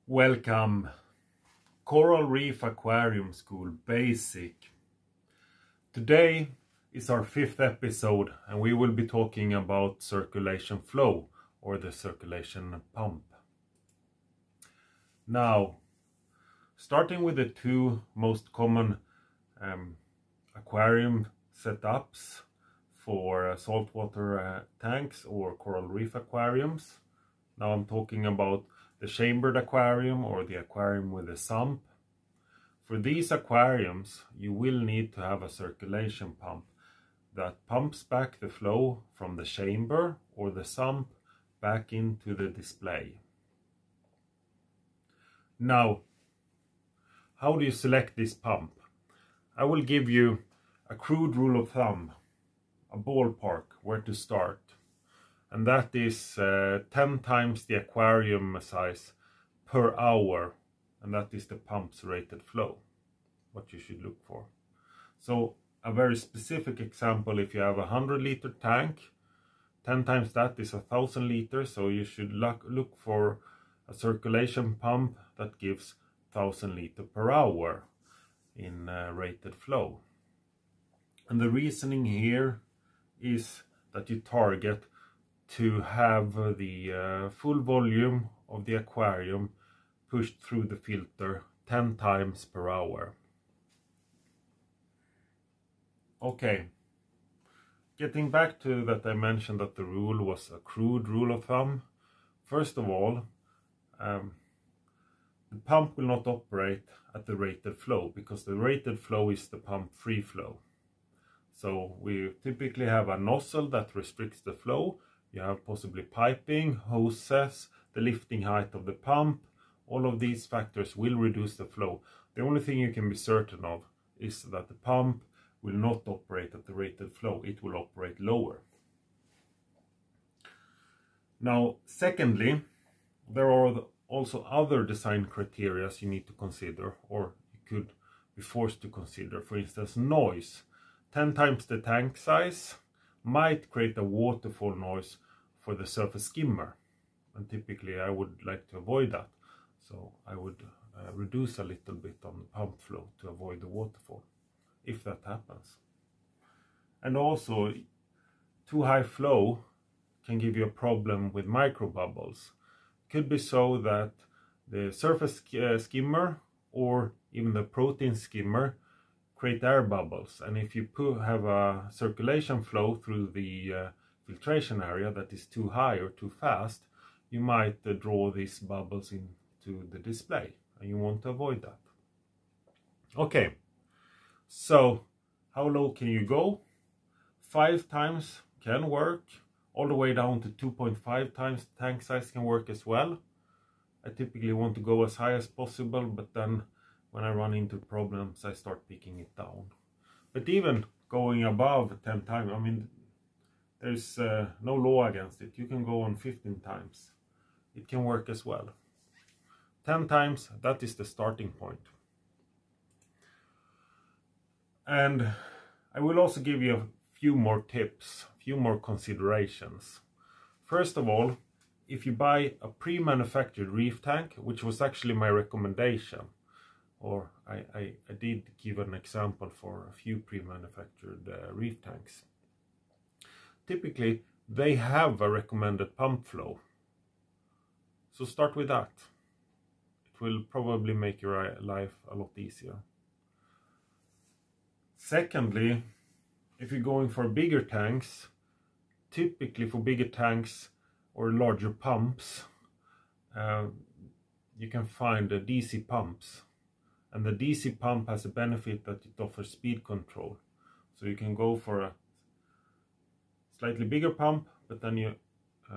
Welcome, Coral Reef Aquarium School Basic. Today is our 5th episode and we will be talking about circulation flow or the circulation pump. Now, starting with the two most common aquarium setups for saltwater tanks or coral reef aquariums. Now I'm talking about the chambered aquarium or the aquarium with a sump. For these aquariums you will need to have a circulation pump that pumps back the flow from the chamber or the sump back into the display. Now, how do you select this pump? I will give you a crude rule of thumb, a ballpark where to start. And that is 10 times the aquarium size per hour, and that is the pump's rated flow, what you should look for. So a very specific example, if you have a 100-liter tank, 10 times that is 1,000 liters, so you should look for a circulation pump that gives 1,000 liters per hour in rated flow. And the reasoning here is that you target to have the full volume of the aquarium pushed through the filter 10 times per hour. Okay, getting back to that, I mentioned that the rule was a crude rule of thumb. First of all, the pump will not operate at the rated flow because the rated flow is the pump free flow. So we typically have a nozzle that restricts the flow. You have possibly piping, hoses, the lifting height of the pump. All of these factors will reduce the flow. The only thing you can be certain of is that the pump will not operate at the rated flow. It will operate lower. Now, secondly, there are also other design criteria you need to consider, or you could be forced to consider. For instance, noise. 10 times the tank size might create a waterfall noise for the surface skimmer, and typically I would like to avoid that, so I would reduce a little bit on the pump flow to avoid the waterfall if that happens. And also, too high flow can give you a problem with micro bubbles. It could be so that the surface skimmer or even the protein skimmer create air bubbles, and if you have a circulation flow through the filtration area that is too high or too fast, you might draw these bubbles into the display, and you want to avoid that. Okay, so how low can you go? 5 times can work, all the way down to 2.5 times tank size can work as well. I typically want to go as high as possible, but then when I run into problems I start picking it down. But even going above 10 times, I mean, there's no law against it. You can go on 15 times. It can work as well. 10 times, that is the starting point. And I will also give you a few more tips, a few more considerations. First of all, if you buy a pre-manufactured reef tank, which was actually my recommendation, or I did give an example for a few pre-manufactured reef tanks. Typically, they have a recommended pump flow. So start with that. It will probably make your life a lot easier. Secondly, if you're going for bigger tanks, typically for bigger tanks or larger pumps, you can find the DC pumps. And the DC pump has a benefit that it offers speed control. So you can go for a slightly bigger pump, but then you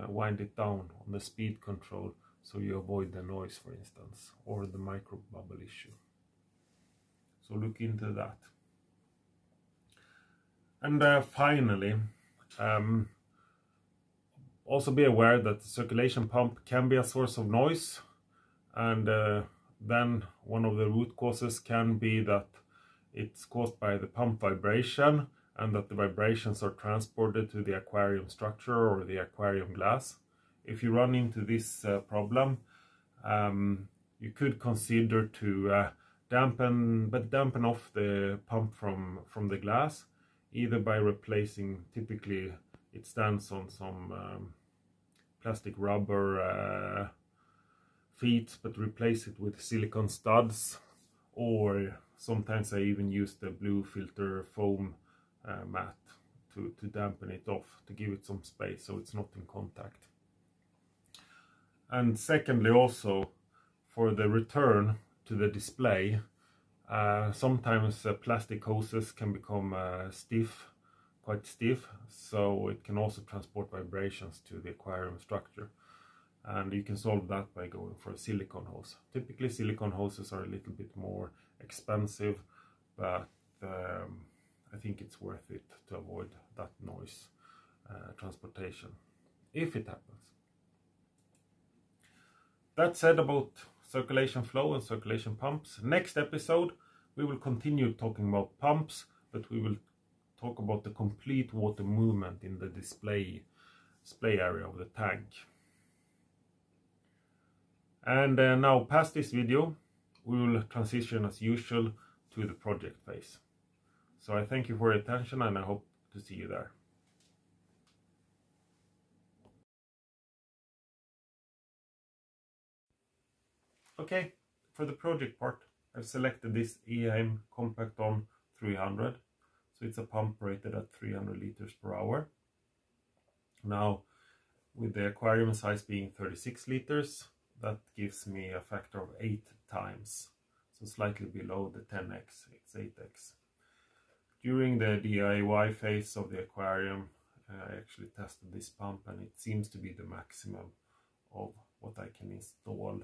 wind it down on the speed control so you avoid the noise, for instance, or the micro bubble issue. So look into that. And finally, also be aware that the circulation pump can be a source of noise, and then one of the root causes can be that it's caused by the pump vibration, and that the vibrations are transported to the aquarium structure or the aquarium glass. If you run into this problem, you could consider to dampen off the pump from the glass, either by replacing, typically it stands on some plastic rubber feet, but replace it with silicone studs, or sometimes I even use the blue filter foam mat to dampen it off, to give it some space so it's not in contact. And secondly, also for the return to the display, sometimes plastic hoses can become quite stiff, so it can also transport vibrations to the aquarium structure. And you can solve that by going for a silicone hose. Typically silicone hoses are a little bit more expensive, but I think it's worth it to avoid that noise transportation, if it happens. That said about circulation flow and circulation pumps. Next episode we will continue talking about pumps, but we will talk about the complete water movement in the display area of the tank. And now, past this video, we will transition as usual to the project phase. So I thank you for your attention, and I hope to see you there. Okay, for the project part, I've selected this EAM Compact On 300. So it's a pump rated at 300 liters per hour. Now, with the aquarium size being 36 liters, that gives me a factor of 8 times. So slightly below the 10x, it's 8x. During the DIY phase of the aquarium, I actually tested this pump, and it seems to be the maximum of what I can install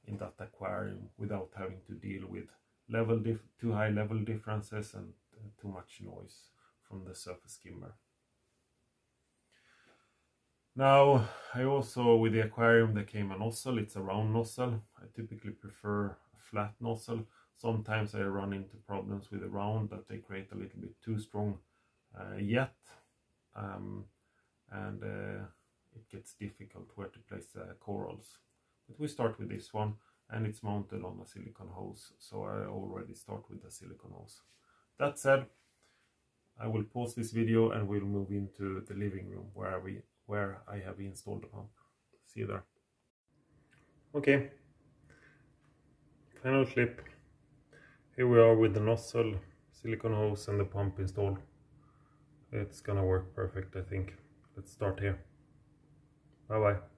in that aquarium without having to deal with too high level differences and too much noise from the surface skimmer. Now, I also, with the aquarium, there came a nozzle. It's a round nozzle. I typically prefer a flat nozzle. Sometimes I run into problems with the round, that they create a little bit too strong jet, and it gets difficult where to place the corals. But we start with this one, and it's mounted on a silicone hose, so I already start with the silicone hose. That said, I will pause this video and we'll move into the living room where I have installed the pump. See you there. Okay, final clip. Here we are with the nozzle, silicone hose, and the pump installed. It's gonna work perfect, I think. Let's start here. Bye bye.